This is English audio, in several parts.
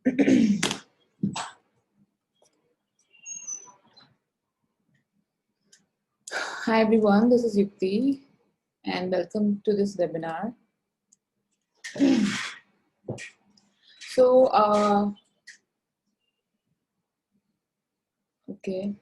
Hi everyone, this is Yukti and welcome to this webinar. So, okay.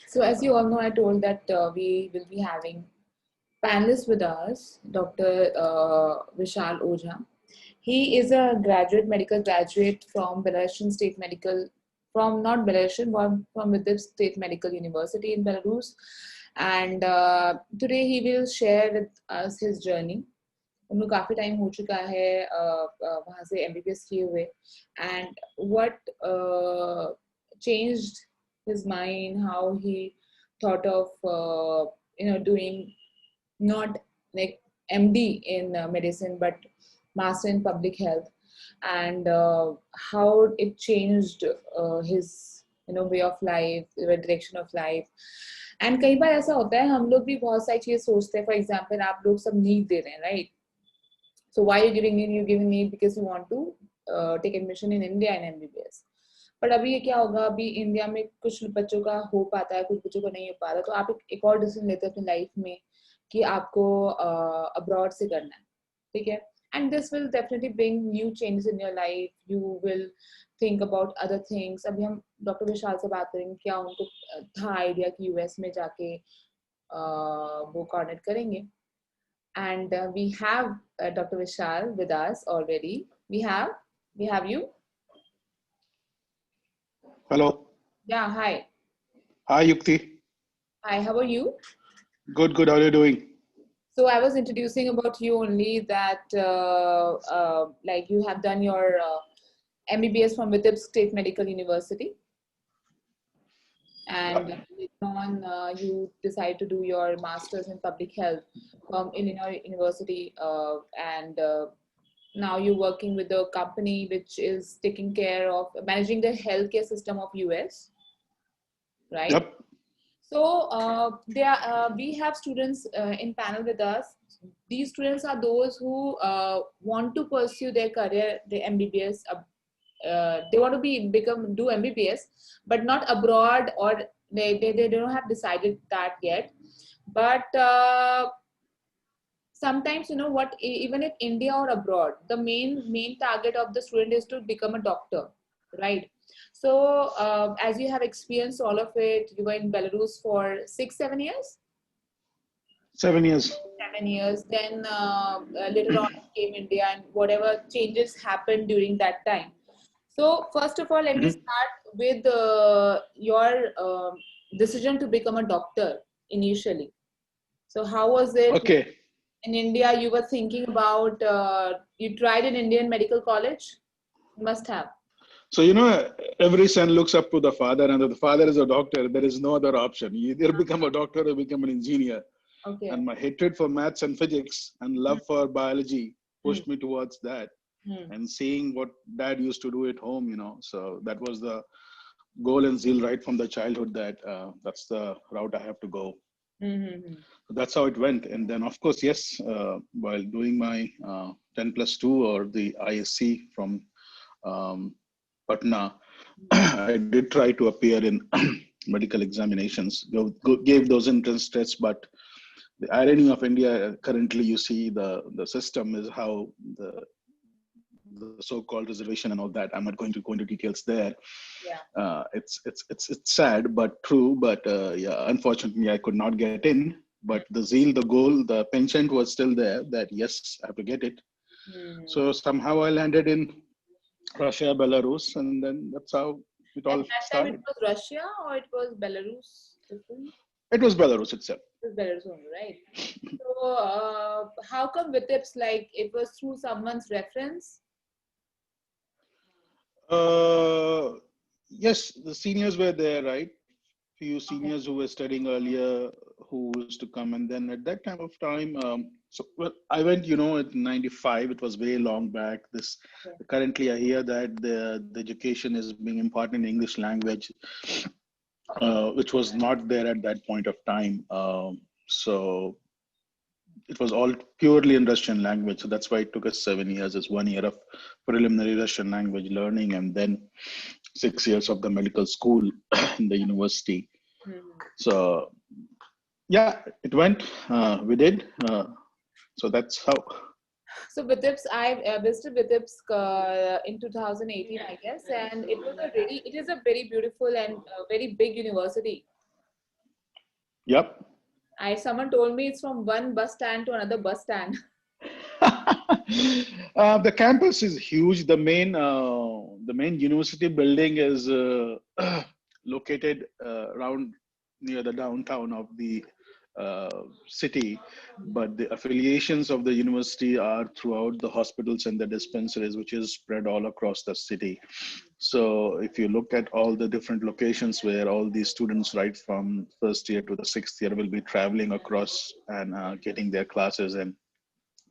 So as you all know, I told that we will be having panelists with us, Dr. Vishal Ojha. He is a medical graduate from Belarusian State Medical, from not Belarusian, but from Vidib State Medical University in Belarus. And today he will share with us his journey. उनको काफ़ी time हो चुका है वहाँ से MBBS किए हुए, and what changed his mind, how he thought of doing not like MD in medicine but master in public health, and how it changed his way of life, the direction of life. And कई बार ऐसा होता है हम लोग भी बहुत सारी चीजें सोचते हैं. फॉर एग्जाम्पल आप लोग सब नीट दे रहे हैं, right? So why are you giving NEET? You're giving NEET because you want to take admission in India in MBBS. But अभी ये क्या होगा, अभी इंडिया में कुछ बच्चों का हो पाता है, कुछ बच्चों को नहीं हो पाता, तो आप एक और डिसीजन लेते हैं अपनी लाइफ में कि आपको अब्रॉड से करना है, ठीक है? And this will definitely bring new changes in your life. You will think about other things. अभी हम डॉक्टर विशाल से बात करेंगे, क्या उनको था आइडिया कि यूएस में जाके वो कोऑर्डिनेट करेंगे. And we have Dr. Vishal with us already. We have you. Hello. Yeah, hi. Hi, Yukti. Hi, how are you? Good. How are you doing? So I was introducing about you only that like you have done your MBBS from Vidib State Medical University. And later on, you decide to do your master's in public health from Illinois University, and now you're working with a company which is taking care of managing the healthcare system of US, right? Yep. So we have students in panel with us. These students are those who want to pursue their career, the MBBS. They want to do MBBS, but not abroad, or they don't have decided that yet. But sometimes, what, even if India or abroad, the main target of the student is to become a doctor, right? So as you have experienced all of it, you were in Belarus for 6-7 years. 7 years. 7 years. Then later on came India, and whatever changes happened during that time. So first of all, let me start with your decision to become a doctor initially. So how was it? Okay. In India, you were thinking about, you tried an Indian medical college? You must have. So, every son looks up to the father, and if the father is a doctor, there is no other option. You either become a doctor or become an engineer. Okay. And my hatred for maths and physics and love for biology pushed me towards that. And seeing what dad used to do at home, so that was the goal and zeal right from the childhood, that that's the route I have to go. So that's how it went. And then, of course, yes, while doing my 10+2 or the ISC from Patna, I did try to appear in medical examinations, gave those entrance tests, but the irony of India currently, you see the system is how the so-called reservation and all that. I'm not going to go into details there. Yeah. It's sad but true. But yeah, unfortunately, I could not get in. But the zeal, the goal, the penchant was still there. That yes, I have to get it. So somehow I landed in Russia, Belarus, and then that's how it all started. It was Russia or it was Belarus? It was Belarus itself. It was Belarus only, right? So how come with tips, like it was through someone's reference? Yes, the seniors were there, right? Few seniors who were studying earlier, who used to come. And then at that time of time, well, I went, at 95. It was way long back. Okay. Currently, I hear that the education is being imparted in English language, which was not there at that point of time. So it was all purely in Russian language. So that's why it took us 7 years. It's 1 year of preliminary Russian language learning, and then 6 years of the medical school in the university. Mhm. So yeah, it went. We did. So that's how. So Vitebsk, I visited Vitebsk in 2018, I guess, and it is a very beautiful and very big university. Yep. Someone told me it's from one bus stand to another bus stand. The campus is huge. The main university building is located around near the downtown of the city, but the affiliations of the university are throughout the hospitals and the dispensaries, which is spread all across the city. So if you look at all the different locations where all these students, right from first year to the sixth year, will be traveling across and getting their classes and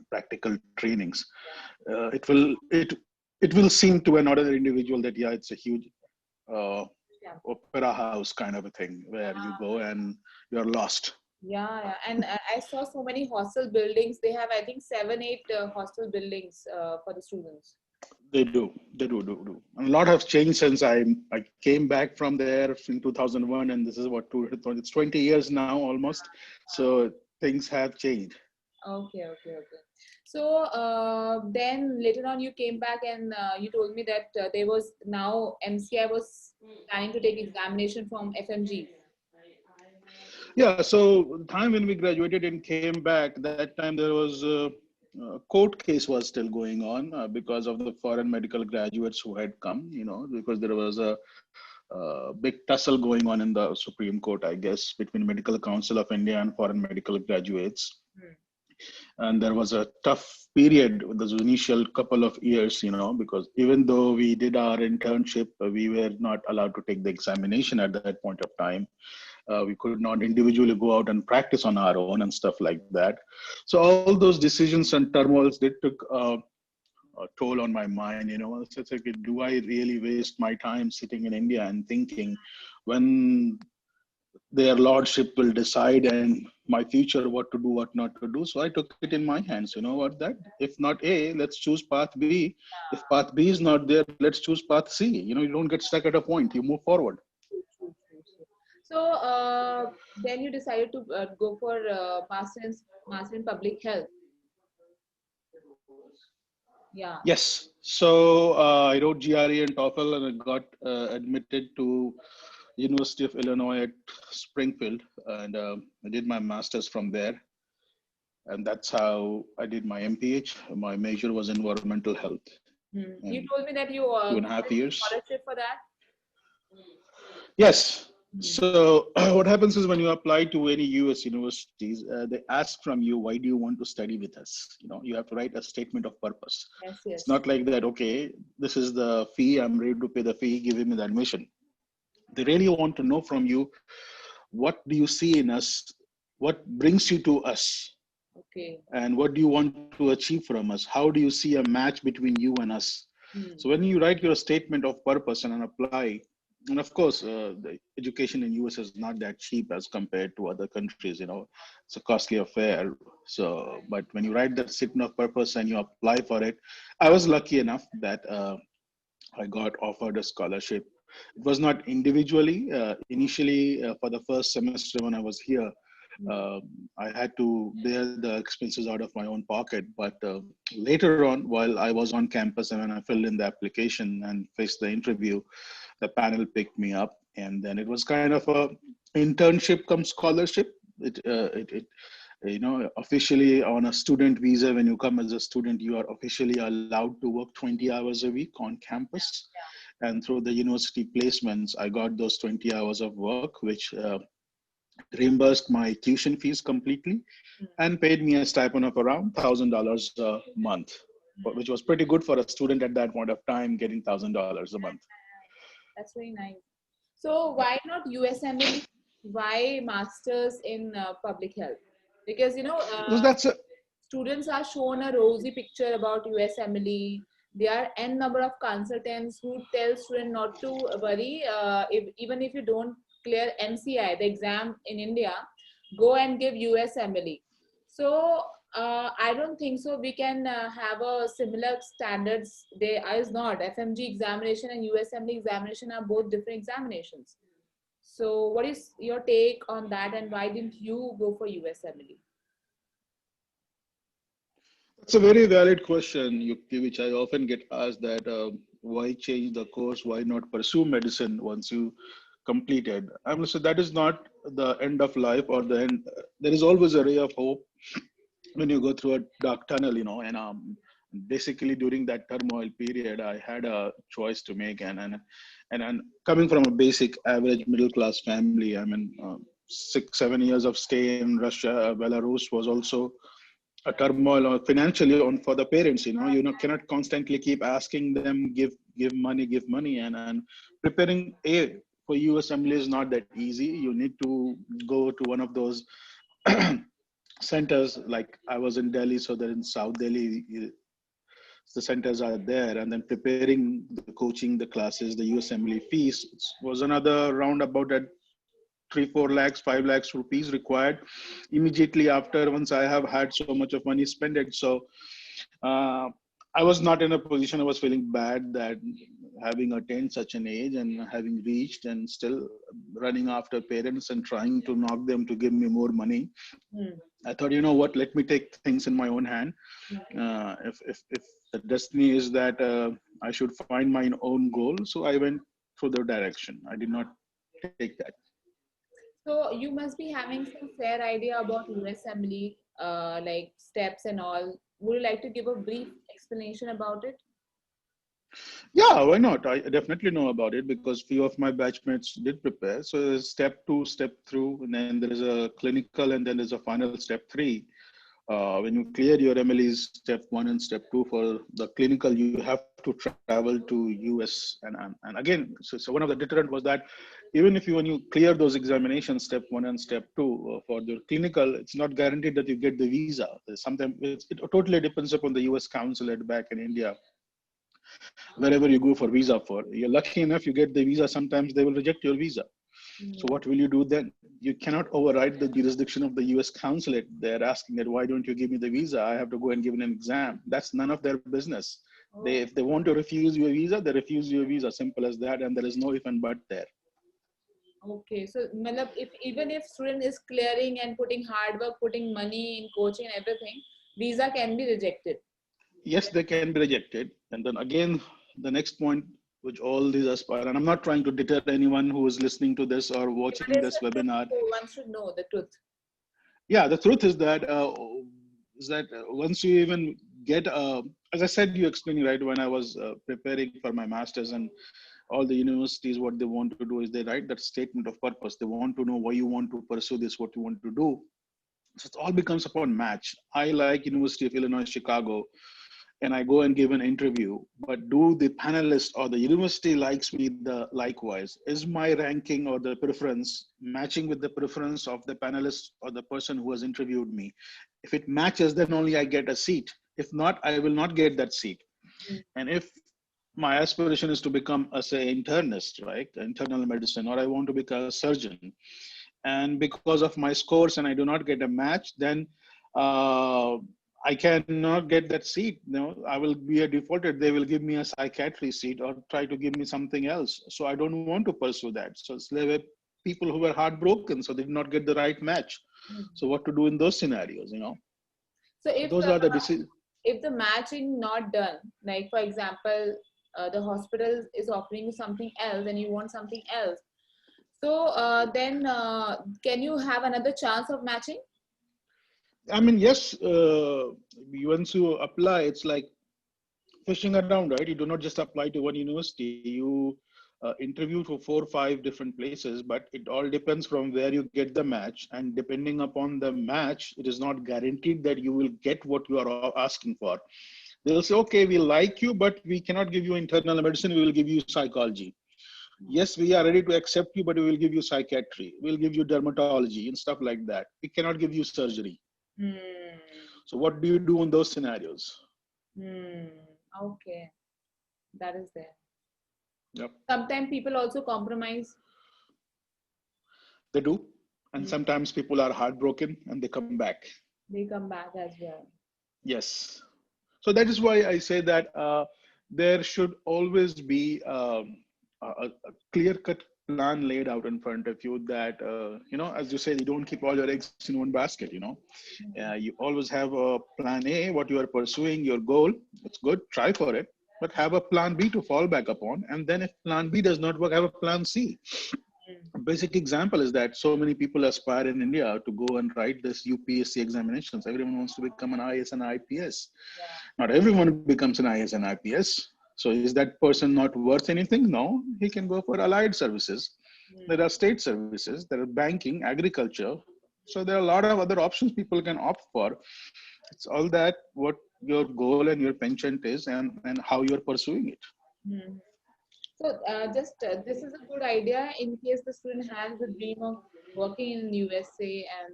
practical trainings, it will seem to another individual that yeah, it's a huge uh, Yeah. opera house kind of a thing where you go and you're lost. Yeah, yeah. And I saw so many hostel buildings. They have, I think, seven, eight hostel buildings for the students. They do. And a lot has changed since I came back from there in 2001, and this is it's 20 years now almost. So things have changed. Okay, okay, okay. So then later on, you came back and you told me that there was now MCI was planning to take examination from FMG. Yeah, so the time when we graduated and came back, that time there was a court case was still going on because of the foreign medical graduates who had come, because there was a big tussle going on in the Supreme Court, I guess, between Medical Council of India and foreign medical graduates. Hmm. And there was a tough period with the initial couple of years, because even though we did our internship, we were not allowed to take the examination at that point of time. We could not individually go out and practice on our own and stuff like that. So all those decisions and turmoils, they took a toll on my mind. It's like, do I really waste my time sitting in India and thinking when their lordship will decide and my future what to do, what not to do? So I took it in my hands. You know what, that if not A, let's choose path B. If path B is not there, let's choose path C. You don't get stuck at a point, you move forward. True, true, true, true. So then you decided to go for master in public health. Yeah. Yes. So I wrote GRE and TOEFL, and I got admitted to University of Illinois at Springfield, and I did my master's from there. And that's how I did my MPH. My major was environmental health, Hmm. You and told me that you two and a got half a years. scholarship for that. Yes. Hmm. So what happens is when you apply to any US universities, they ask from you, why do you want to study with us? You have to write a statement of purpose. Yes, It's yes. not like that, okay, this is the fee, I'm ready to pay the fee, give me the admission. They really want to know from you, what do you see in us? What brings you to us? Okay. And what do you want to achieve from us? How do you see a match between you and us? So Hmm. when you write your statement of purpose and apply, and of course, the education in US is not that cheap as compared to other countries. It's a costly affair. So, but when you write that statement of purpose and you apply for it, I was lucky enough that I got offered a scholarship. It was not individually. Initially, for the first semester when I was here, Hmm. uh, I had to bear the expenses out of my own pocket. But later on, while I was on campus and when I filled in the application and faced the interview, the panel picked me up, and then it was kind of a internship come scholarship. Officially on a student visa, when you come as a student, you are officially allowed to work 20 hours a week on campus. And through the university placements, I got those 20 hours of work, which reimbursed my tuition fees completely and paid me a stipend of around $1,000 a month, which was pretty good for a student at that point of time, getting $1,000 a month. That's very nice. So Yeah. why not USMLE? why masters in public health? Because Because that's a, students are shown a rosy picture about USMLE. There are n number of consultants who tell students not to worry. Even if you don't clear MCI, the exam in India, go and give USMLE. So I don't think so. We can have a similar standards. They is not FMG examination and USMLE examination are both different examinations. So what is your take on that, and why didn't you go for USMLE? it's a very valid question, Yukti, which I often get asked that why change the course? Why not pursue medicine once you completed? I'm going to say that is not the end of life or the end. There is always a ray of hope when you go through a dark tunnel, and basically during that turmoil period, I had a choice to make, and coming from a basic average middle class family, I mean, 6 7 years of stay in Russia, Belarus was also a turmoil or financially on for the parents. Cannot constantly keep asking them give money, and preparing a for USMLE is not that easy. You need to go to one of those centers. Like I was in Delhi, so that in South Delhi, the centers are there, and then preparing the coaching, the classes, the USMLE fees was another round about at 3 4 lakhs, 5 lakhs rupees required immediately after once I have had so much of money spent it. So uh, I was not in a position. I was feeling bad that having attained such an age and having reached and still running after parents and trying to knock them to give me more money. Hmm. I thought, you know what, let me take things in my own hand. If the destiny is that I should find my own goal, so I went through the direction. I did not take that. So you must be having some fair idea about USMLE, like steps and all. Would you like to give a brief explanation about it? Yeah, why not? I definitely know about it because few of my batchmates did prepare. So there's step two, step through, and then there is a clinical, and then there's a final step three. When you clear your MLEs, step one and step two for the clinical, you have to travel to US. And again, so one of the deterrent was that even if when you clear those examinations, step one and step two for the clinical, it's not guaranteed that you get the visa. Sometimes it totally depends upon the US consulate back in India, wherever you go for visa for. You're lucky enough, you get the visa. Sometimes they will reject your visa. So Hmm. what will you do then? You cannot override the jurisdiction of the US consulate. They're asking that, why don't you give me the visa? I have to go and give an exam. That's none of their business. Oh, If they want to refuse your visa, they refuse your visa. Simple as that. And there is no if and but there. okay. So, matlab, if even if student is clearing and putting hard work, putting money in coaching and everything, visa can be rejected. Yes, they can be rejected. And then again, the next point, which all these aspire, and I'm not trying to deter anyone who is listening to this or watching But it's this the truth. webinar. So one should know the truth. Yeah, the truth is that once you even get as I said, you explaining right, when I was preparing for my masters, and all the universities, what they want to do is they write that statement of purpose. They want to know why you want to pursue this, what you want to do. So it all becomes upon match. I like University of Illinois Chicago, and I go and give an interview, but do the panelists or the university likes me the likewise? Is my ranking or the preference matching with the preference of the panelist or the person who has interviewed me? If it matches, then only I get a seat. If not, I will not get that seat. And if my aspiration is to become a say internist, right, internal medicine, or I want to become a surgeon, and because of my scores and I do not get a match, then uh, I cannot get that seat. I will be a defaulted. They will give me a psychiatry seat or try to give me something else. So I don't want to pursue that. So there were people who were heartbroken, so they did not get the right match. Mhm. So what to do in those scenarios? So So those are the decisions. if the matching not done, like for example, the hospital is offering you something else and you want something else, so then can you have another chance of matching? I mean, yes, once you apply, it's like fishing around, right? You do not just apply to one university. You interview for 4 5 different places, but it all depends from where you get the match. And depending upon the match, it is not guaranteed that you will get what you are asking for. They'll say, okay, we like you, but we cannot give you internal medicine. We will give you psychology. Yes, we are ready to accept you, but we will give you psychiatry, we'll give you dermatology and stuff like that. We cannot give you surgery. Hmm. So what do you do in those scenarios? Hmm. Okay, that is there. Yep, Sometimes people also compromise. they do. And Hmm. sometimes people are heartbroken and they come back. They come back as well. Yes. So that is why I say that there should always be a clear-cut plan laid out in front of you that, as you say, you don't keep all your eggs in one basket. Hmm. You always have a plan A, what you are pursuing, your goal. It's good, try for it, but have a plan B to fall back upon. And then if plan B does not work, have a plan C. A basic example is that so many people aspire in India to go and write this UPSC examinations. Everyone wants to become an IAS and IPS. Yeah. Not everyone becomes an IAS and IPS. So is that person not worth anything? No, he can go for allied services. There Hmm. are state services, there are banking, agriculture. So there are a lot of other options people can opt for. It's all that what your goal and your penchant is and how you're pursuing it. Hmm. So, just this is a good idea in case the student has the dream of working in USA and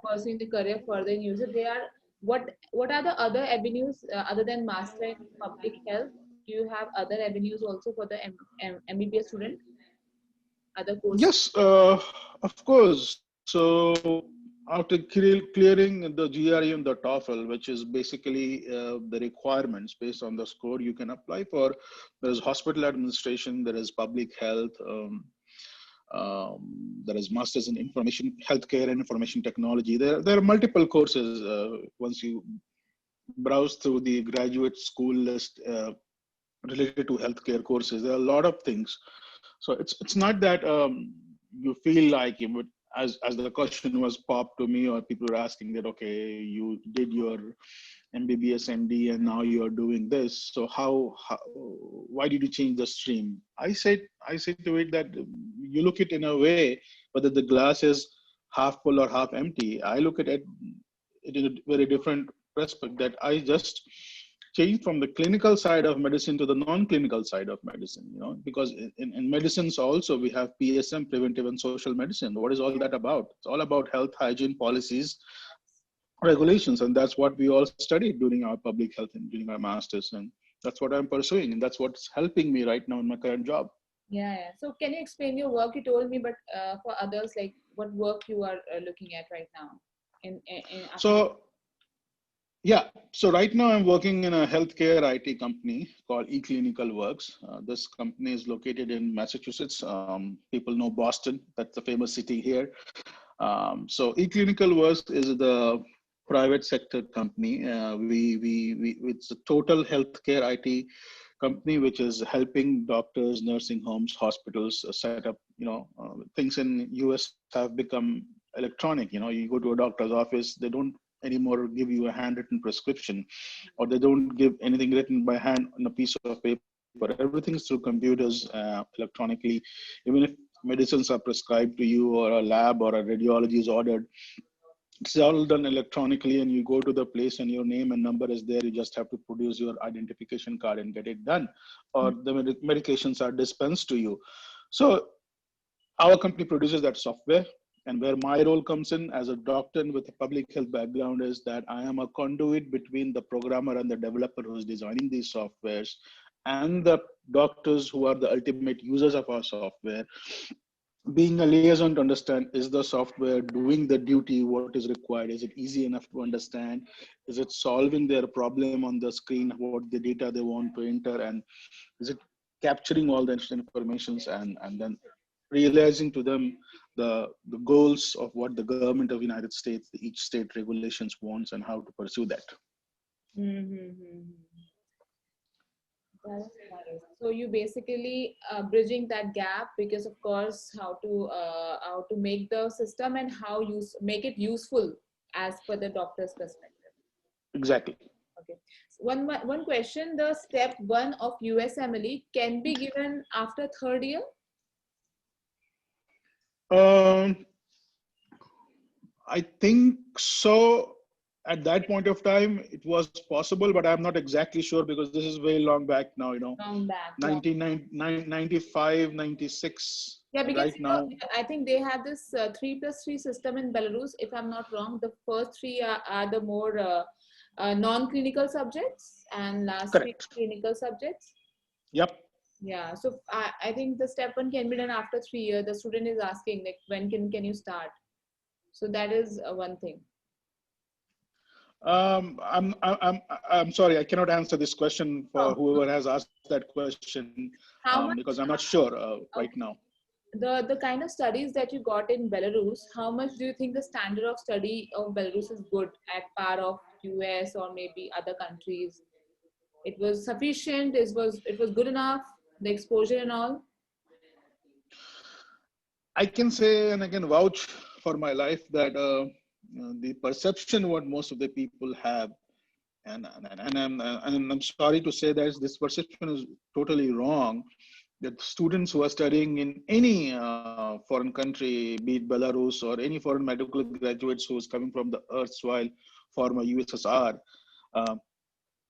pursuing the career further in USA. They are what are the other avenues other than master in public health? Do you have other avenues also for the MBBS student? Other courses? Yes, of course. So after clearing the GRE and the TOEFL, which is basically the requirements based on the score you can apply for, there is hospital administration, there is public health, there is masters in information healthcare and information technology. There are multiple courses. Once you browse through the graduate school list related to healthcare courses, there are a lot of things. So it's not that you feel like you would, as the question was popped to me, or people were asking that, okay, you did your MBBS MD and now you are doing this. So how why did you change the stream? I said to it that you look it in a way whether the glass is half full or half empty. I look at it in a very different perspective, that I just changed from the clinical side of medicine to the non-clinical side of medicine, because in medicines also we have PSM, preventive and social medicine. What is all that about? It's all about health, hygiene, policies, regulations, and that's what we all studied during our public health and during our masters, and that's what I'm pursuing, and that's what's helping me right now in my current job. Yeah, yeah. So, can you explain your work? You told me, but for others, like what work you are looking at right now in academic? So yeah, so right now I'm working in a healthcare IT company called eClinical Works. This company is located in Massachusetts. People know Boston, that's the famous city here. So eClinical Works is the private sector company. It's a total healthcare IT company which is helping doctors, nursing homes, hospitals set up. Things in US have become electronic. You go to a doctor's office, they don't anymore give you a handwritten prescription, or they don't give anything written by hand on a piece of paper. Everything's through computers, electronically. Even if medicines are prescribed to you, or a lab or a radiology is ordered, it's all done electronically, and you go to the place and your name and number is there. You just have to produce your identification card and get it done, or the medications are dispensed to you. So our company produces that software, and where my role comes in as a doctor with a public health background is that I am a conduit between the programmer and the developer who's designing these softwares and the doctors who are the ultimate users of our software, being a liaison to understand, is the software doing the duty what is required, is it easy enough to understand, is it solving their problem on the screen, what the data they want to enter, and is it capturing all the informations, and then realizing to them the goals of what the government of United States, each state regulations wants, and how to pursue that. Mm-hmm. That's nice. So you basically bridging that gap because, of course, how to make the system and how use make it useful as per the doctor's perspective. Exactly. Okay. So one question: the step one of USMLE can be given after third year. um I think so. at that point of time, it was possible, but I'm not exactly sure because this is very long back now, Long back, long. 1995, 96, Yeah, because right now. I think they have this 3+3 system in Belarus. If I'm not wrong, the first three are the more non-clinical subjects, and last three Correct. clinical subjects. Yep. Yeah, so I think the step one can be done after 3 years. The student is asking like, when can you start? So that is one thing. I'm sorry, I cannot answer this question for Oh, whoever has asked that question how much? because I'm not sure right Okay. now. The kind of studies that you got in Belarus, how much do you think the standard of study of Belarus is good at par of US or maybe other countries? It was sufficient. It was good enough. The exposure and all. I can say and I can vouch for my life that the perception what most of the people have, and I'm sorry to say that this perception is totally wrong. That students who are studying in any foreign country, be it Belarus or any foreign medical graduates who is coming from the erstwhile former USSR, uh,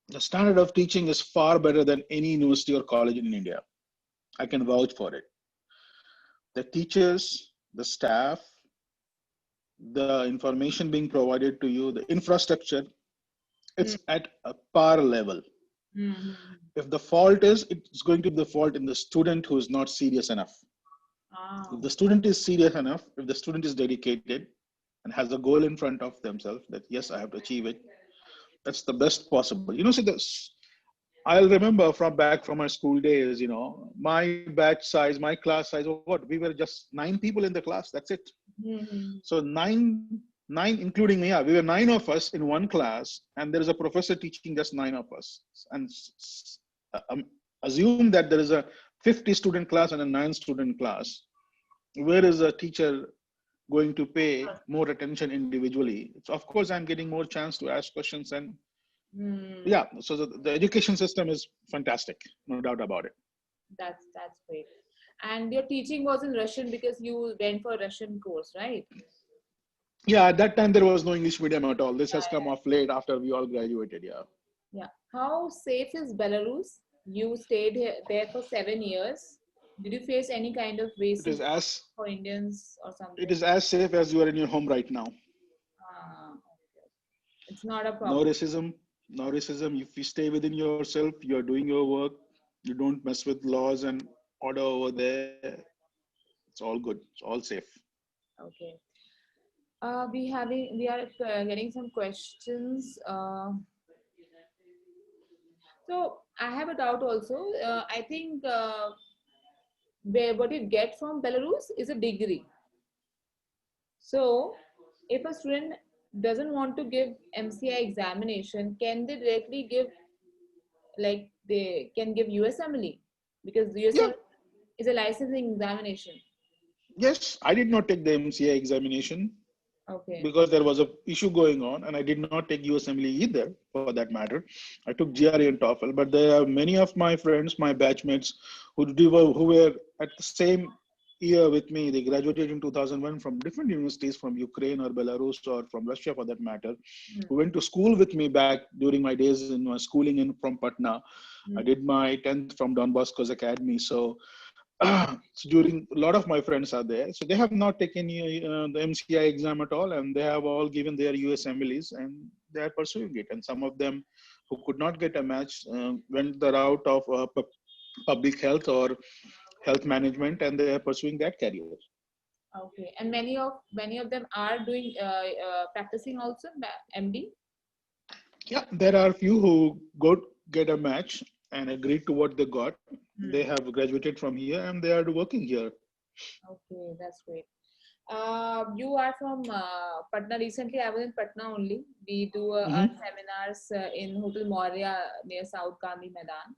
the standard of teaching is far better than any university or college in India. I can vouch for it. The teachers, the staff, the information being provided to you, the infrastructure, it's at a par level. Mm-hmm. If the fault is, it's going to be the fault in the student who is not serious enough. Ah, If the student is serious enough, if the student is dedicated and has a goal in front of themselves that yes, I have to achieve it, that's the best possible. See this. I'll remember from back from my school days, my batch size, my class size, what? We were just 9 people in the class. That's it. mm-hmm. So nine, including me, yeah, we were 9 of us in one class, and there is a professor teaching just 9 of us. And assume that there is a 50 student class and a 9 student class. Where is a teacher going to pay more attention individually? It's, of course, I'm getting more chance to ask questions, and Mm, yeah, so the education system is fantastic, no doubt about it. that's great. And your teaching was in Russian because you went for a Russian course, right? Yeah, at that time there was no English medium at all. This has come Yeah, off late after we all graduated. Yeah, yeah. How safe is Belarus? You stayed there for 7 years. Did you face any kind of it is racism as for Indians or it something? is as safe as you are in your home right now. Okay. It's not a No problem. racism, no racism. If you stay within yourself, you're doing your work. You don't mess with laws and order over there. It's all good. It's all safe. Okay. We are getting some questions. So I have a doubt also. I think what you get from Belarus is a degree. So if a student doesn't want to give MCI examination, can they directly give, like they can give USMLE, because Yeah. USMLE is a licensing examination. Yes, I did not take the MCA examination Okay. because there was a issue going on, and I did not take USMLE either, for that matter. I took GRE and TOEFL, but there are many of my friends, my batchmates, who were at the same year with me. They graduated in 2001 from different universities, from Ukraine or Belarus or from Russia, for that matter, Hmm. who went to school with me back during my days in my schooling in from Patna. I Hmm. did my 10th from Don Bosco's Academy. So so during a lot of my friends are there, so they have not taken the MCI exam at all, and they have all given their USMLEs, and they are pursuing it. And some of them who could not get a match went the route of public health or health management, and they are pursuing that career. Okay. And many of them are doing practicing also MD. Yeah, there are few who got get a match and agreed to what they got. They Hmm. have graduated from here and they are working here. Okay, that's great. You are from Patna. Recently, I was in Patna only. We do our Hmm. seminars in Hotel Moria near South Gandhi Maidan.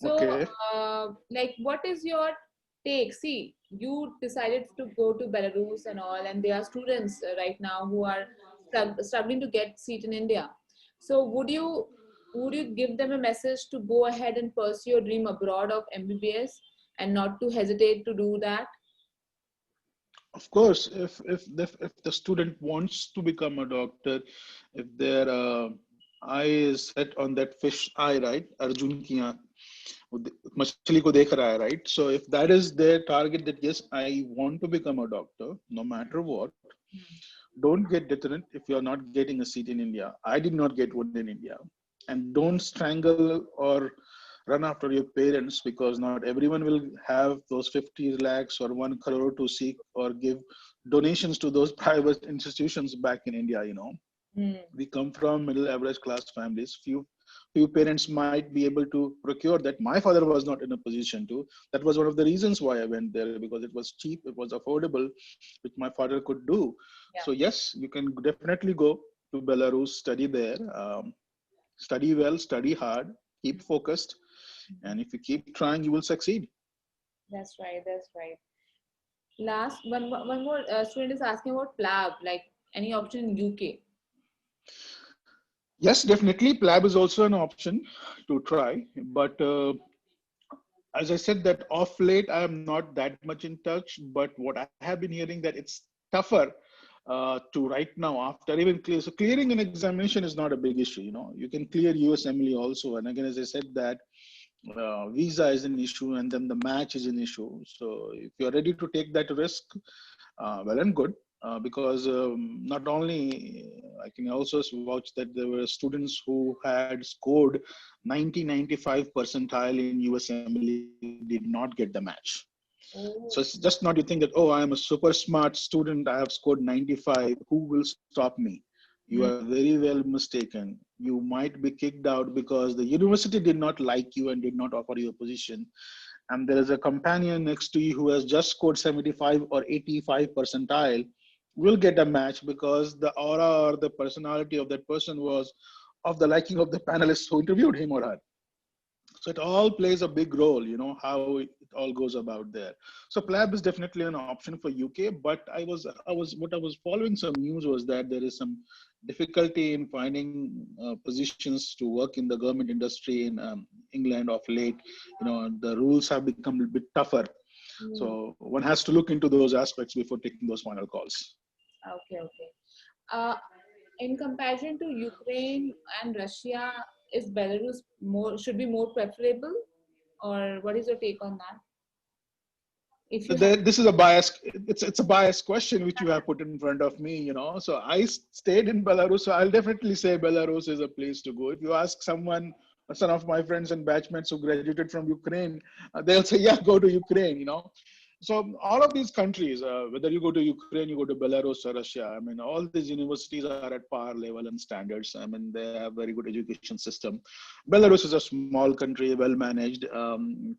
So, Okay. what is your take? See, you decided to go to Belarus and all, and there are students right now who are struggling to get seat in India. So, would you give them a message to go ahead and pursue your dream abroad of MBBS and not to hesitate to do that? Of course, if the student wants to become a doctor, if their eye is set on that fish eye, right? Arjun ki aankh, वो मछली को देख रहा है, right? So if that is their target, that yes, I want to become a doctor, no matter what, don't get deterrent if you're not getting a seat in India. I did not get one in India. And don't strangle or run after your parents, because not everyone will have those 50 lakhs or 1 crore to seek or give donations to those private institutions back in India, you know. We come from middle average class families. Few parents might be able to procure that. My father was not in a position to. That was one of the reasons why I went there, because it was cheap, it was affordable, which my father could do. So yes, you can definitely go to Belarus, study there, study well, study hard, keep focused, and if you keep trying, you will succeed. That's right. That's right. Last one more student is asking about PLAB, like any option in UK. Yes, definitely. PLAB is also an option to try, but as I said, that off late I am not that much in touch. But what I have been hearing, that it's tougher to right now after even clear. So clearing an examination is not a big issue. You know, you can clear USMLE also, and again, as I said, that visa is an issue, and then the match is an issue. So if you're ready to take that risk, well and good. Because not only I can also vouch that there were students who had scored 90-95 percentile in USMLE did not get the match. So it's just not you think that, oh, I am a super smart student, I have scored 95, who will stop me? You are very well mistaken. You might be kicked out because the university did not like you and did not offer you a position. And there is a companion next to you who has just scored 75 or 85 percentile, will get a match because the aura or the personality of that person was of the liking of the panelists who interviewed him or her. So it all plays a big role, you know, how it all goes about there. So PLAB is definitely an option for UK, but what I was following some news was that there is some difficulty in finding positions to work in the government industry in England of late. You know, the rules have become a bit tougher. So one has to look into those aspects before taking those final calls. Okay, okay. In comparison to Ukraine and Russia, is Belarus more should be more preferable, or what is your take on that? If you have, This is a bias. It's a biased question which you have put in front of me. You know, so I stayed in Belarus, so I'll definitely say Belarus is a place to go. If you ask someone, some of my friends and batchmates who graduated from Ukraine, they'll say, yeah, go to Ukraine. You know, so all of these countries, whether you go to Ukraine, you go to Belarus or Russia, I mean, all these universities are at par level and standards. I mean, they have very good education system. Belarus is a small country, well managed,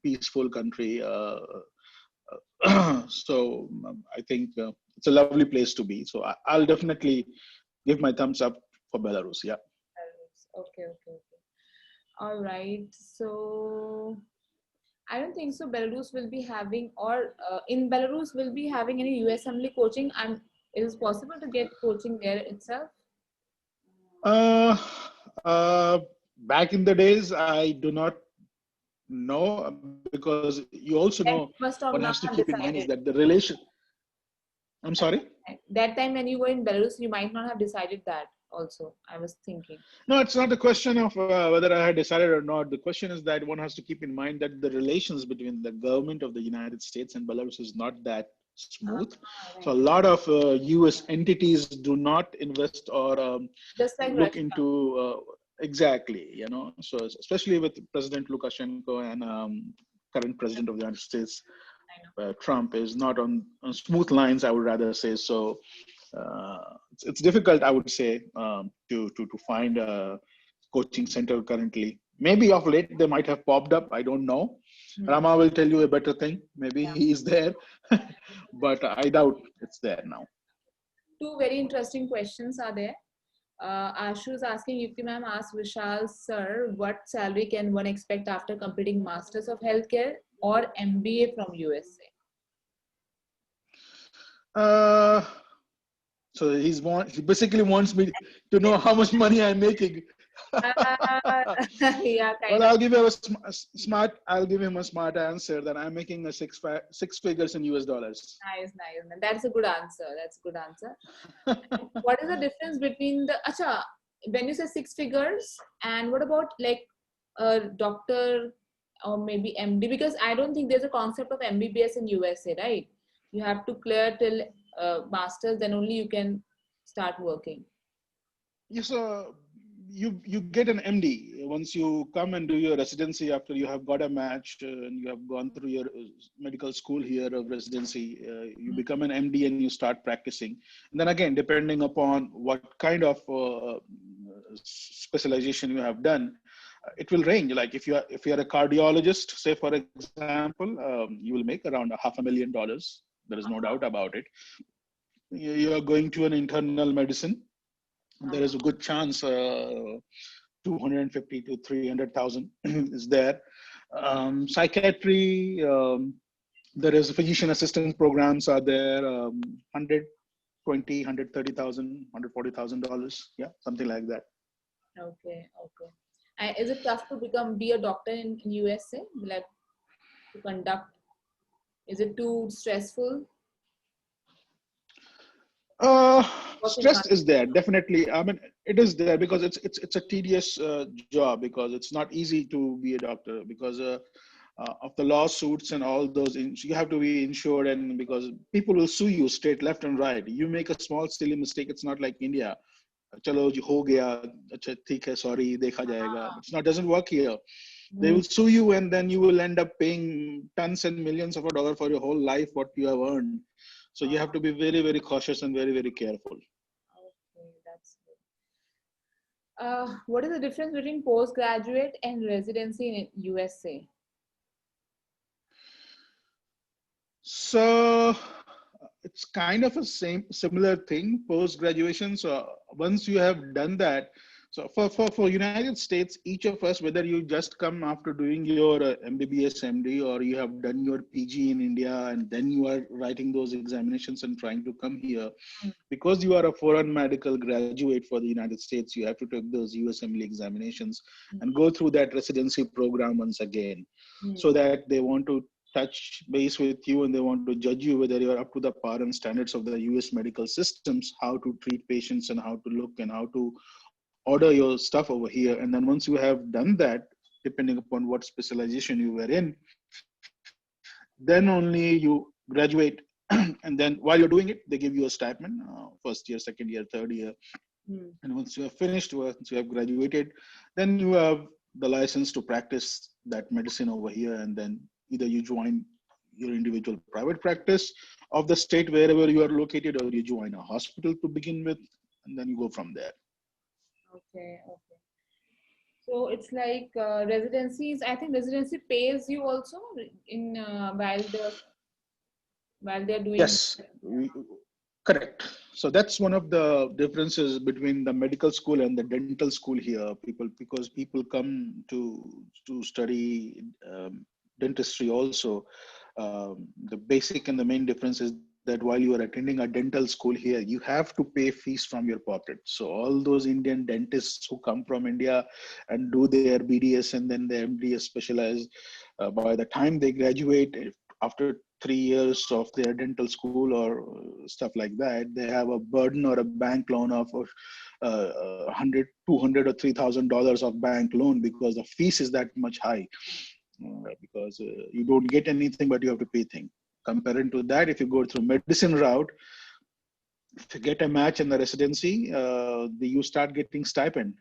peaceful country. So I think it's a lovely place to be. So I'll definitely give my thumbs up for Belarus. Yeah. okay, okay, okay. All right. So I don't think so. Belarus will be having, or in Belarus will be having any USMLE coaching, and it is possible to get coaching there itself. Uh, uh, Back in the days, I do not know, because you also know That one has must to have keep not in have mind is that the decided. relation. I'm sorry. That time when you were in Belarus, you might not have decided that. Also, I was thinking. No, it's not a question of whether I had decided or not. The question is that one has to keep in mind that the relations between the government of the United States and Belarus is not that smooth. So a Right. lot of US entities do not invest or Just like look Russia. into exactly, you know. So especially with President Lukashenko and current president of the United States, I know. Trump, is not on smooth lines, I would rather say. So it's difficult, I would say, to find a coaching center currently. Maybe of late they might have popped up. I don't know. Rama will tell you a better thing. Maybe Yeah. he is there, but I doubt it's there now. Two very interesting questions are there. Ashu is asking, Yukti ma'am asked Vishal sir, what salary can one expect after completing Masters of Healthcare or MBA from USA? Uh, so he basically wants me to know how much money I'm making. Yeah, Well, kind of. I'll give you a smart. I'll give him a smart answer that I'm making a six figures in US dollars. Nice, nice. That's a good answer. That's a good answer. What is the difference between the acha when you say six figures and what about like a doctor or maybe MD? Because I don't think there's a concept of MBBS in USA, right? You have to clear till masters, then only you can start working. Yes, you get an MD once you come and do your residency after you have got a match and you have gone through your medical school here of residency. You become an MD and you start practicing. And then again, depending upon what kind of specialization you have done, it will range. Like if you are a cardiologist, say for example, you will make around $500,000. There is no doubt about it. You are going to an internal medicine. There is a good chance 250 to 300,000 is there. Psychiatry, there is physician assistant programs are there, 120, $130,000, yeah, something like that. Okay, okay. And is it tough to be a doctor in USA? Like to conduct? Is it too stressful? Working Stress hard. is there definitely. I mean, it is there because it's a tedious job because it's not easy to be a doctor because of the lawsuits and all those. You have to be insured, and because people will sue you straight, left, and right. You make a small silly mistake. It's not like India. चलो जी हो गया अच्छा ठीक है sorry देखा जाएगा. It's not doesn't work here. They will sue you and then you will end up paying tons and millions of dollars for your whole life what you have earned. So you have to be very, very cautious and very, very careful. Okay, that's good. What is the difference between postgraduate and residency in USA? So it's kind of a similar thing post graduation. So once you have done that, so for United States, each of us, whether you just come after doing your MBBS MD or you have done your PG in India and then you are writing those examinations and trying to come here, because you are a foreign medical graduate for the United States, you have to take those USMLE examinations and go through that residency program once again, so that they want to touch base with you and they want to judge you whether you're up to the par and standards of the US medical systems, how to treat patients and how to look and how to order your stuff over here. And then once you have done that, depending upon what specialization you were in, then only you graduate. And then while you're doing it, they give you a stipend, first year, second year, third year. And once you have finished, once you have graduated, then you have the license to practice that medicine over here. And then either you join your individual private practice of the state wherever you are located, or you join a hospital to begin with, and then you go from there. Okay, okay. So it's like residencies. I think residency pays you also in while they're doing. Yes, correct. So that's one of the differences between the medical school and the dental school here. Because people come to study dentistry also. The basic and the main difference is that while you are attending a dental school here, you have to pay fees from your pocket. So all those Indian dentists who come from India and do their BDS and then their MDS specialize, by the time they graduate, after 3 years of their dental school or stuff like that, they have a burden or a bank loan of 100, 200 or $3,000 of bank loan because the fees is that much high. Because you don't get anything, but you have to pay things. Comparing to that, if you go through medicine route, if you get a match in the residency, you start getting stipend.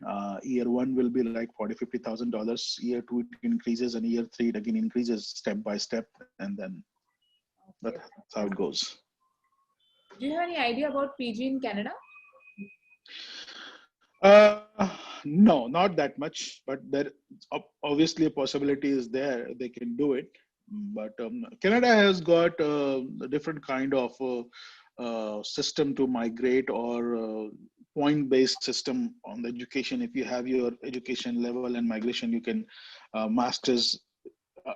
Year one will be like $40,000, $50,000. Year two it increases, and year three it again increases step by step, and then Okay. that's how it goes. Do you have any idea about PG in Canada? Uh, no, not that much, but there obviously a possibility is there. They can do it, but Canada has got a different kind of system to migrate or point-based system on the education. If you have your education level and migration, you can masters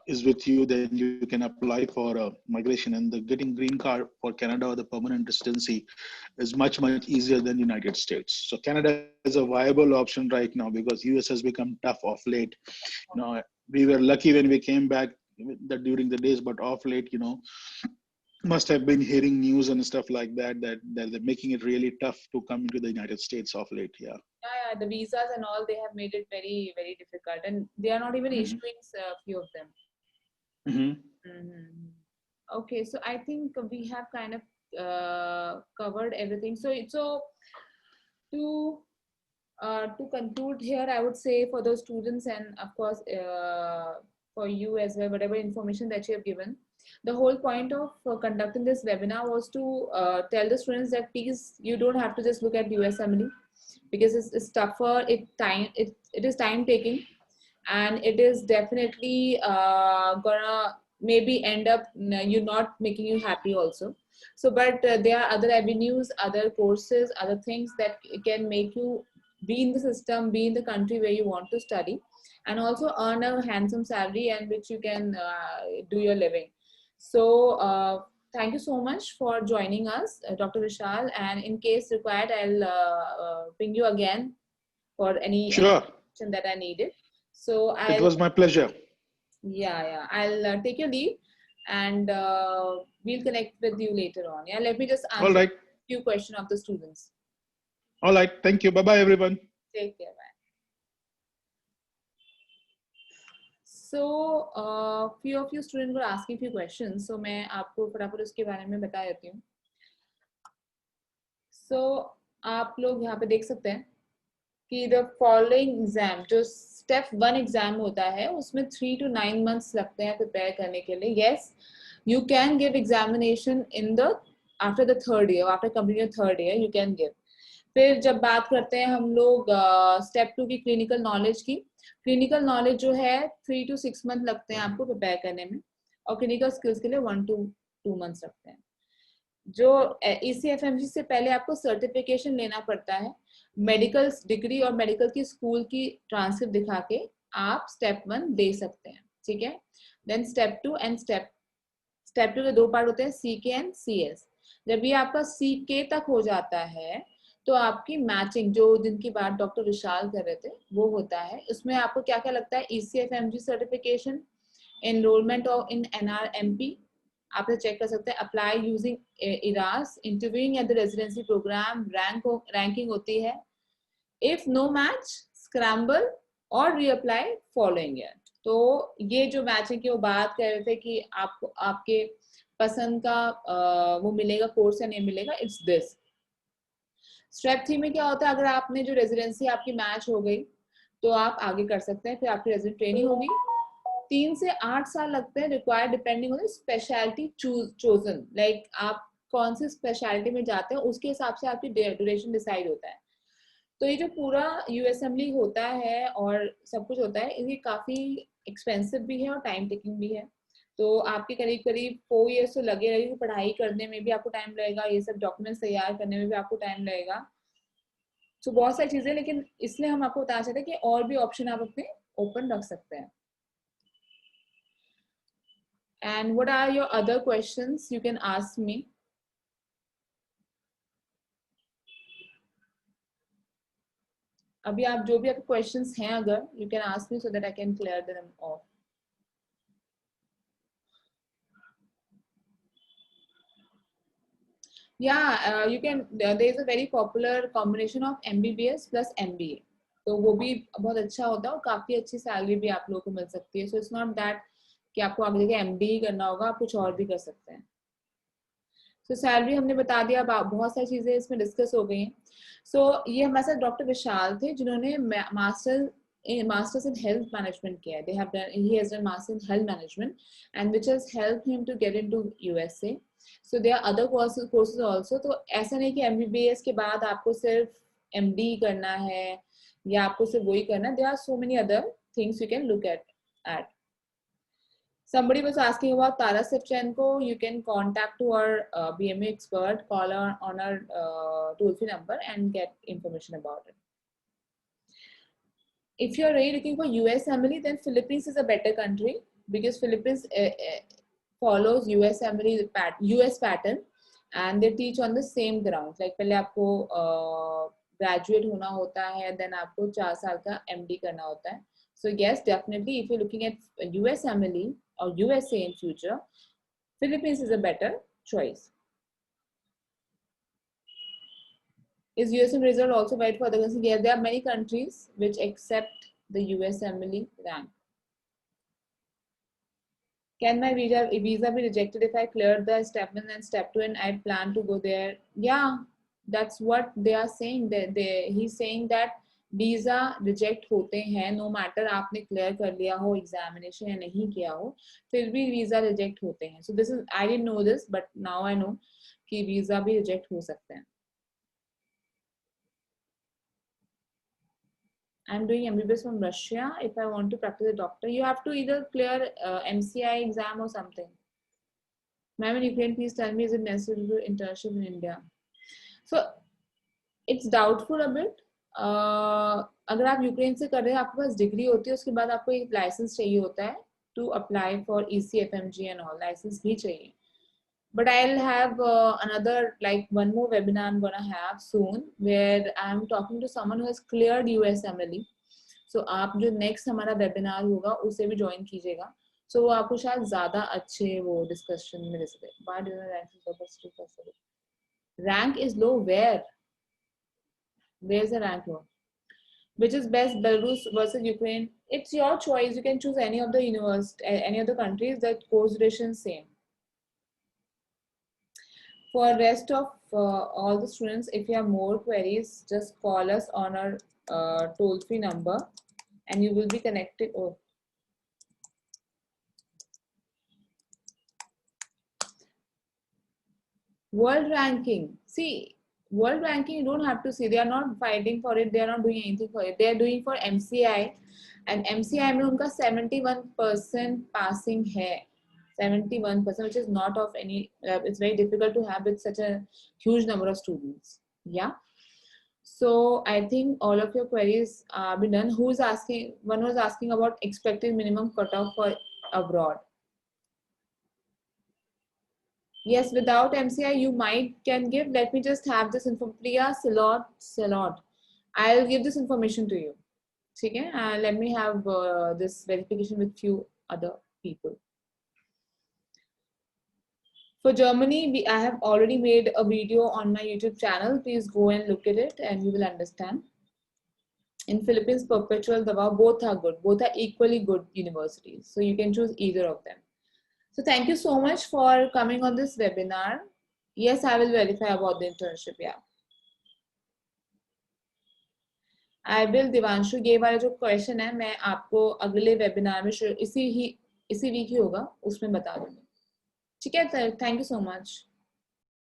is with you, then you can apply for migration, and the getting green card for Canada or the permanent residency is much easier than United States. So Canada is a viable option right now because US has become tough of late. You know, we were lucky when we came back that during the days, but of late, you know, must have been hearing news and stuff like that, that they're making it really tough to come into the United States of late. Yeah. Yeah, the visas and all, they have made it very, very difficult, and they are not even Mm-hmm. issuing a few of them. Mm-hmm. Mm-hmm. Okay, so I think we have kind of covered everything. So to to conclude here, I would say for those students and of course for you as well, whatever information that you have given, the whole point of conducting this webinar was to tell the students that please, you don't have to just look at USMLE because it's tougher. It is time taking, and it is definitely gonna maybe end up you not making you happy also. So but there are other avenues, other courses, other things that can make you be in the system, be in the country where you want to study, and also earn a handsome salary and which you can do your living. So thank you so much for joining us, Dr. Vishal, and in case required, I'll ping you again for any Sure. question that I needed. So It I'll, was my pleasure. yeah, I'll take your leave, and we'll connect with you later on. Yeah, let me just All answer right. a few questions of the students. All right. Thank you. Bye bye, everyone. Take care. Bye. So few of you students were asking few questions. So मैं आपको फटाफट उसके बारे में बता देती हूँ. So आप लोग यहाँ पे देख सकते हैं कि द फॉलोइंग एग्जाम, जो स्टेप 1 एग्जाम होता है, उसमें 3 to 9 months लगते हैं प्रिपेयर करने के लिए. Yes, you can give examination in the after the third year, after complete third year you can give. फिर जब बात करते हैं हम लोग स्टेप 2 की क्लिनिकल नॉलेज की, क्लिनिकल नॉलेज जो है 3 to 6 months लगते हैं आपको प्रिपेयर करने में, और क्लिनिकल स्किल्स के लिए 1 to 2 months लगते हैं. जो ECFMG से पहले आपको सर्टिफिकेशन लेना पड़ता है, मेडिकल डिग्री और मेडिकल की स्कूल की ट्रांसक्रिप्ट दिखा के आप स्टेप 1 दे सकते हैं. ठीक है. देन स्टेप 2 एंड स्टेप 2 के 2 पार्ट होते हैं, CK एंड CS. जब ये आपका CK तक हो जाता है तो आपकी मैचिंग, जो जिनकी बात डॉक्टर विशाल कर रहे थे, वो होता है. उसमें आपको क्या क्या लगता है, ECFMG certification, enrolment in NRMP आप चेक कर सकते हैं, apply using ERAS, interviewing at the residency program, ranking होती है. इफ नो मैच, स्क्रैम्बल और रीअप्लाई फॉलोइंग ईयर. तो ये जो मैचिंग की वो बात कर रहे थे कि आपको आपके पसंद का वो मिलेगा कोर्स या नहीं मिलेगा, इट्स दिस. स्टेप 3 में क्या होता है, अगर आपने जो रेजिडेंसी आपकी मैच हो गई तो आप आगे कर सकते हैं, फिर आपकी रेजिडेंट ट्रेनिंग होगी. 3 से 8 साल लगते हैं required, depending on the speciality chosen, like आप कौन सी स्पेशलिटी में जाते हैं उसके हिसाब से आपकी ड्यूरेशन डिसाइड होता है. तो ये जो पूरा USMLE होता है और सब कुछ होता है, ये काफी एक्सपेंसिव भी है और टाइम टेकिंग भी है. तो आपके करीब 4 years तो लगे रहेगी, पढ़ाई करने में भी आपको टाइम लगेगा, ये सब डॉक्यूमेंट्स तैयार करने में भी आपको टाइम लगेगा. तो बहुत सारी चीजें, लेकिन इसलिए हम आपको बता सकते हैं कि और भी ऑप्शन आप अपने ओपन रख सकते हैं. And what are your other questions? You can ask me. अभी आप जो भी आपके questions हैं अगर, you can ask me so that I can clear them off. Yeah, you can. There is a very popular combination of MBBS plus MBA. तो वो भी बहुत अच्छा होता है और काफी अच्छी सैलरी भी आप लोगों को मिल सकती है. So it's not that कि आपको आगे जाके MD ही करना होगा, आप कुछ और भी कर सकते हैं. तो सैलरी हमने बता दिया, बहुत सारी चीजें इसमें डिस्कस हो गई हैं. सो ये हमारे साथ डॉक्टर विशाल थे जिन्होंने मास्टर्स इन हेल्थ मैनेजमेंट किया है. He has done master in health management, and which has helped him to get into USA. So there are other courses also. तो ऐसा नहीं कि MBBS के बाद आपको सिर्फ MD करना है या आपको सिर्फ वही करना है. There are so many other things you can look at. Somebody was asking about Tara Sivchenko. You can contact to our BMA expert, call her on our toll-free number and get information about it. If you're really looking for USMLE, then Philippines is a better country. because Philippines follows USMLE US pattern and they teach on the same ground. Like पहले आपको graduate होना होता है, then आपको 4 साल का MD करना होता है. So yes, definitely if you're looking at USMLE or USA in future, Philippines is a better choice. Is USM result also valid for other countries? Yes, there are many countries which accept the USMLE rank. Can my visa be rejected if I cleared the step 1 and step 2 and I plan to go there? Yeah, that's what they are saying. He's saying that visa reject होते हैं, no matter आपने clear कर लिया हो examination या नहीं किया हो, फिर भी visa reject होते हैं. So this is, I didn't know this, but now I know कि visa भी reject हो सकते हैं. I'm doing MBBS from Russia. If I want to practice a doctor, you have to either clear MCI exam or something. Ma'am, in Ukraine, please tell me, is it necessary to do internship in India? So it's doubtful a bit. अगर आप Ukraine से कर रहे हैं, आपके पास degree होती है, उसके बाद आपको एक लाइसेंस चाहिए होता है to apply for ECFMG and all. Licence भी चाहिए. But I'll have another, like one more webinar I'm gonna have soon where I'm talking to someone who has cleared USMLE. So आप जो next हमारा webinar होगा उसे भी join कीजिएगा. So वो आपको शायद ज़्यादा अच्छे वो discussion में दे सके. Why do the rank is low but still possible? Rank is low where? Where's the rank low? Which is best, Belarus versus Ukraine? It's your choice. You can choose any of the university, any of the countries. The course duration same. For rest of all the students, if you have more queries, just call us on our toll-free number and you will be connected. Oh. World ranking. See, world ranking, you don't have to see. They are not fighting for it. They are not doing anything for it. They are doing for MCI. And MCI में उनका 71% passing है. 71%, which is not of any, it's very difficult to have with such a huge number of students. Yeah. So I think all of your queries are been done. Who's asking? One was asking about expected minimum cutoff for abroad. Yes, without MCI, you can give. Let me just have this info. Priya Salot. I'll give this information to you. Okay? Let me have this verification with few other people. For Germany, I have already made a video on my YouTube channel. Please go and look at it and you will understand. In Philippines, Perpetual, Davao, both are good. Both are equally good universities. So you can choose either of them. So thank you so much for coming on this webinar. Yes, I will verify about the internship. Yeah. I will, Divanshu, ये वाला जो question है मैं आपको अगले webinar में इसी week ही होगा उसमें बता दूँगी. ठीक है, thank you so much.